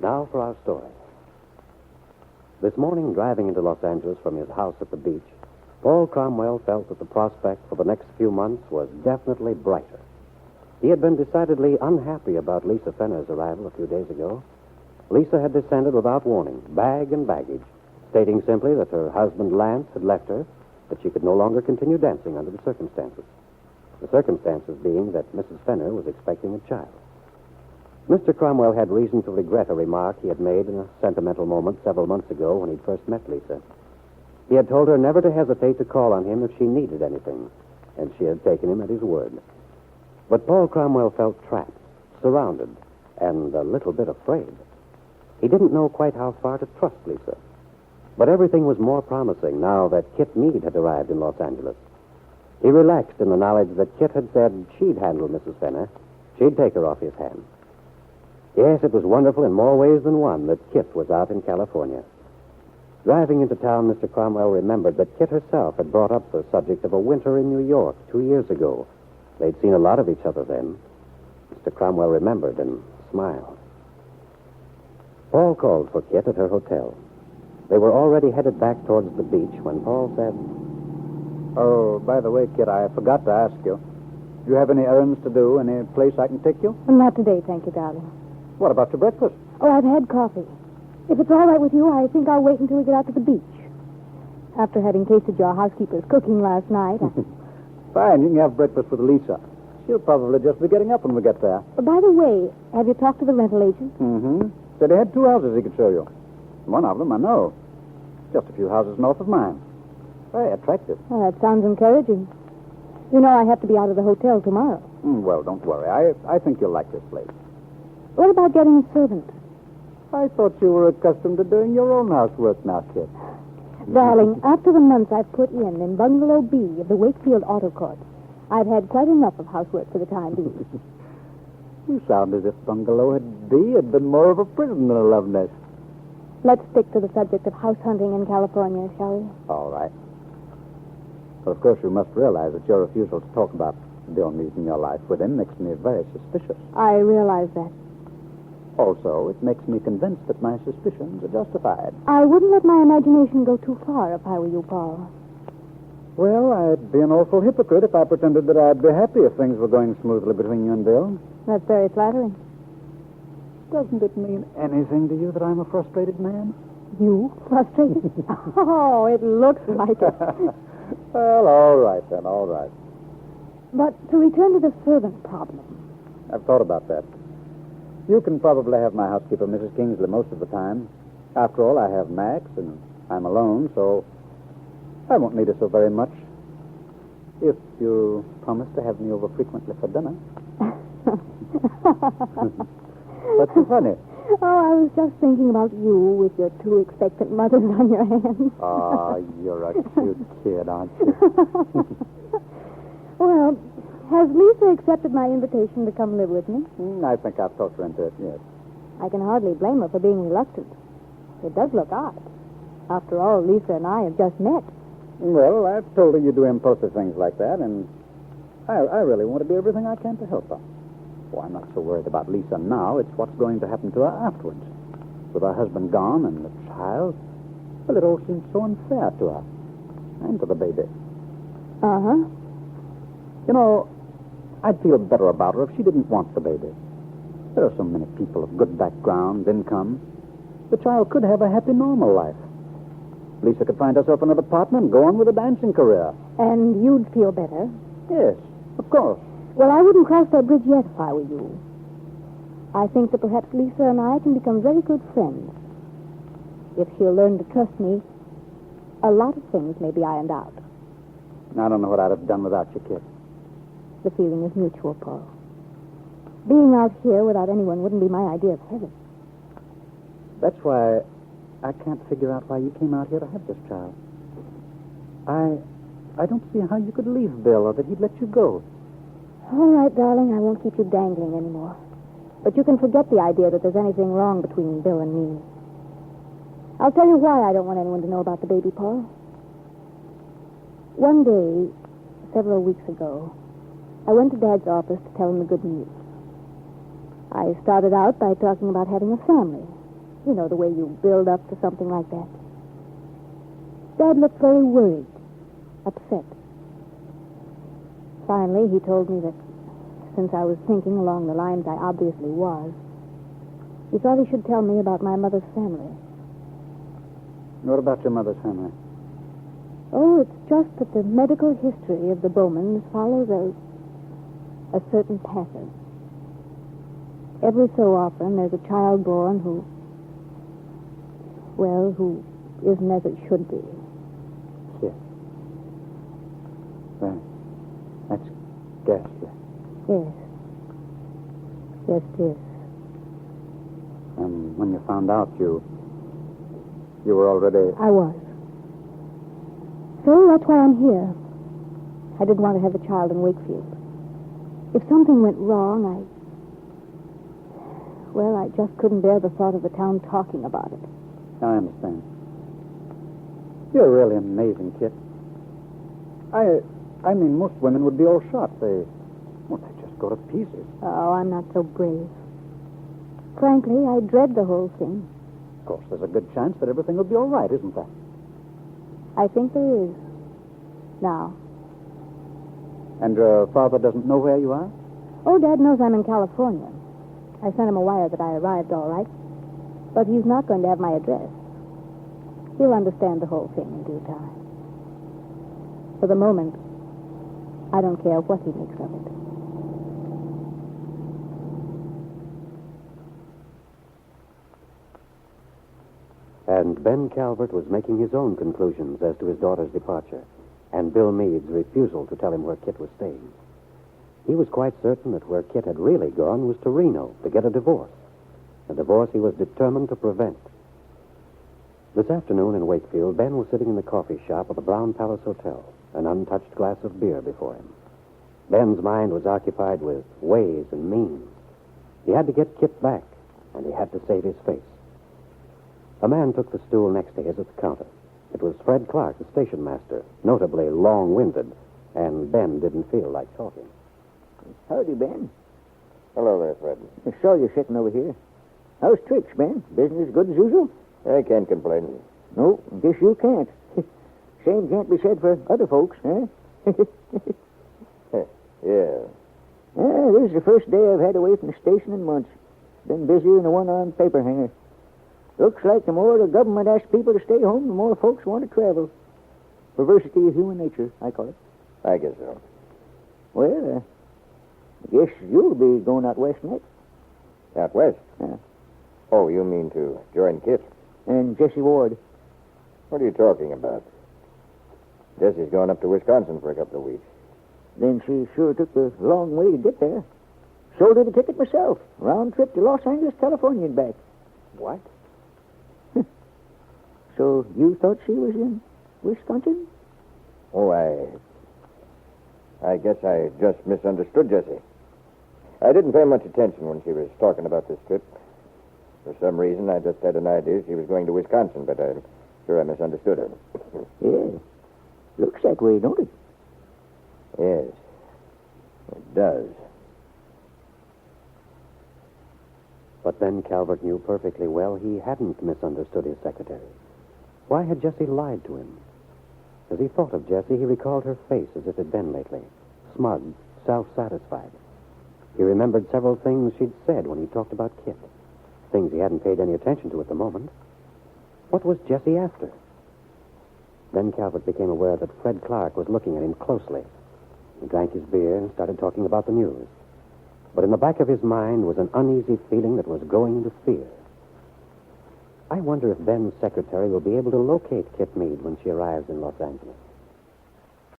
Now for our story. This morning, driving into Los Angeles from his house at the beach, Paul Cromwell felt that the prospect for the next few months was definitely brighter. He had been decidedly unhappy about Lisa Fenner's arrival a few days ago. Lisa had descended without warning, bag and baggage, stating simply that her husband Lance had left her, that she could no longer continue dancing under the circumstances. The circumstances being that Mrs. Fenner was expecting a child. Mr. Cromwell had reason to regret a remark he had made in a sentimental moment several months ago when he'd first met Lisa. He had told her never to hesitate to call on him if she needed anything, and she had taken him at his word. But Paul Cromwell felt trapped, surrounded, and a little bit afraid. He didn't know quite how far to trust Lisa. But everything was more promising now that Kit Meade had arrived in Los Angeles. He relaxed in the knowledge that Kit had said she'd handle Mrs. Fenner. She'd take her off his hands. Yes, it was wonderful in more ways than one that Kit was out in California. Driving into town, Mr. Cromwell remembered that Kit herself had brought up the subject of a winter in New York 2 years ago. They'd seen a lot of each other then. Mr. Cromwell remembered and smiled. Paul called for Kit at her hotel. They were already headed back towards the beach when Paul said, "Oh, by the way, Kit, I forgot to ask you. Do you have any errands to do? Any place I can take you? Not today, thank you, darling. What about your breakfast? Oh, I've had coffee. If it's all right with you, I think I'll wait until we get out to the beach. After having tasted your housekeeper's cooking last night. Fine, you can have breakfast with Lisa. She'll probably just be getting up when we get there. By the way, have you talked to the rental agent? Mm-hmm. Said he had 2 houses he could show you. One of them, I know. Just a few houses north of mine. Very attractive. Oh, that sounds encouraging. You know I have to be out of the hotel tomorrow. Well, don't worry. I think you'll like this place. What about getting a servant? I thought you were accustomed to doing your own housework now, Kit. Darling, after the months I've put in Bungalow B of the Wakefield Auto Court, I've had quite enough of housework for the time being. You sound as if Bungalow B had been more of a prison than a love nest. Let's stick to the subject of house hunting in California, shall we? All right. But of course, you must realize that your refusal to talk about Bill Meade in your life with him makes me very suspicious. I realize that. Also, it makes me convinced that my suspicions are justified. I wouldn't let my imagination go too far if I were you, Paul. Well, I'd be an awful hypocrite if I pretended that I'd be happy if things were going smoothly between you and Bill. That's very flattering. Doesn't it mean anything to you that I'm a frustrated man? You? Frustrated? Oh, it looks like it. Well, all right then, all right. But to return to the servant problem. I've thought about that. You can probably have my housekeeper, Mrs. Kingsley, most of the time. After all, I have Max, and I'm alone, so I won't need her so very much. If you promise to have me over frequently for dinner. What's so funny? Oh, I was just thinking about you with your 2 expectant mothers on your hands. Oh, you're a cute kid, aren't you? Well, has Lisa accepted my invitation to come live with me? I think I've talked her into it, yes. I can hardly blame her for being reluctant. It does look odd. After all, Lisa and I have just met. Well, I've told her you do impulsive things like that, and I really want to do everything I can to help her. Oh, I'm not so worried about Lisa now. It's what's going to happen to her afterwards. With her husband gone and the child, well, it all seems so unfair to her. And to the baby. Uh-huh. You know, I'd feel better about her if she didn't want the baby. There are so many people of good background, income. The child could have a happy, normal life. Lisa could find herself another partner and go on with a dancing career. And you'd feel better? Yes, of course. Well, I wouldn't cross that bridge yet if I were you. I think that perhaps Lisa and I can become very good friends. If she'll learn to trust me, a lot of things may be ironed out. I don't know what I'd have done without you, kid. The feeling is mutual, Paul. Being out here without anyone wouldn't be my idea of heaven. That's why I can't figure out why you came out here to have this child. I don't see how you could leave Bill or that he'd let you go. All right, darling, I won't keep you dangling anymore. But you can forget the idea that there's anything wrong between Bill and me. I'll tell you why I don't want anyone to know about the baby, Paul. One day, several weeks ago, I went to Dad's office to tell him the good news. I started out by talking about having a family, You know, the way you build up to something like that. Dad looked very worried, upset. Finally, he told me that since I was thinking along the lines I obviously was, he thought he should tell me about my mother's family. What about your mother's family? Oh, it's just that the medical history of the Bowmans follows a certain pattern. Every so often, there's a child born who isn't as it should be. Yes. Well, that's ghastly. Yes. Yes, it is. And when you found out, you were already... I was. So that's why I'm here. I didn't want to have a child in Wakefield. If something went wrong, I just couldn't bear the thought of the town talking about it. I understand. You're really an amazing kid. I mean, most women would be all shot. They just go to pieces. Oh, I'm not so brave. Frankly, I dread the whole thing. Of course, there's a good chance that everything will be all right, isn't there? I think there is. Now. And your father doesn't know where you are? Oh, Dad knows I'm in California. I sent him a wire that I arrived all right. But he's not going to have my address. He'll understand the whole thing in due time. For the moment, I don't care what he makes of it. And Ben Calvert was making his own conclusions as to his daughter's departure, and Bill Meade's refusal to tell him where Kit was staying. He was quite certain that where Kit had really gone was to Reno to get a divorce he was determined to prevent. This afternoon in Wakefield, Ben was sitting in the coffee shop of the Brown Palace Hotel, an untouched glass of beer before him. Ben's mind was occupied with ways and means. He had to get Kit back, and he had to save his face. A man took the stool next to his at the counter. It was Fred Clark, the station master, notably long-winded, and Ben didn't feel like talking. Howdy, Ben. Hello there, Fred. I saw you sitting over here. How's tricks, Ben? Business good as usual? I can't complain. No, guess you can't. Same can't be said for other folks, huh? Yeah. This is the first day I've had away from the station in months. Been busier than a one-armed paper hanger. Looks like the more the government asks people to stay home, the more folks want to travel. Perversity of human nature, I call it. I guess so. Well, I guess you'll be going out west next. Out west? Yeah. Oh, you mean to join Kit? And Jessie Ward. What are you talking about? Jessie's going up to Wisconsin for a couple of weeks. Then she sure took the long way to get there. Sold her the ticket myself. Round trip to Los Angeles, California and back. What? So you thought she was in Wisconsin? Oh, I guess I just misunderstood Jessie. I didn't pay much attention when she was talking about this trip. For some reason, I just had an idea she was going to Wisconsin, but I'm sure I misunderstood her. Yeah. Looks that way, don't it? Yes, it does. But Ben Calvert knew perfectly well he hadn't misunderstood his secretary. Why had Jessie lied to him? As he thought of Jessie, he recalled her face as it had been lately, smug, self-satisfied. He remembered several things she'd said when he talked about Kit, things he hadn't paid any attention to at the moment. What was Jessie after? Ben Calvert became aware that Fred Clark was looking at him closely. He drank his beer and started talking about the news. But in the back of his mind was an uneasy feeling that was going to fear. I wonder if Ben's secretary will be able to locate Kit Meade when she arrives in Los Angeles.